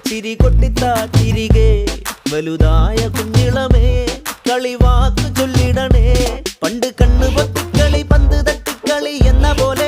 ചിരി കൊട്ടിത്താ തിരികെ വലുതായ കുഞ്ഞിളമേ കളിവാക്ക് ചൊല്ലിടണേ പണ്ട് കണ്ണു പൊത്തിക്കളി പന്ത് തട്ടിക്കളി എന്ന പോലെ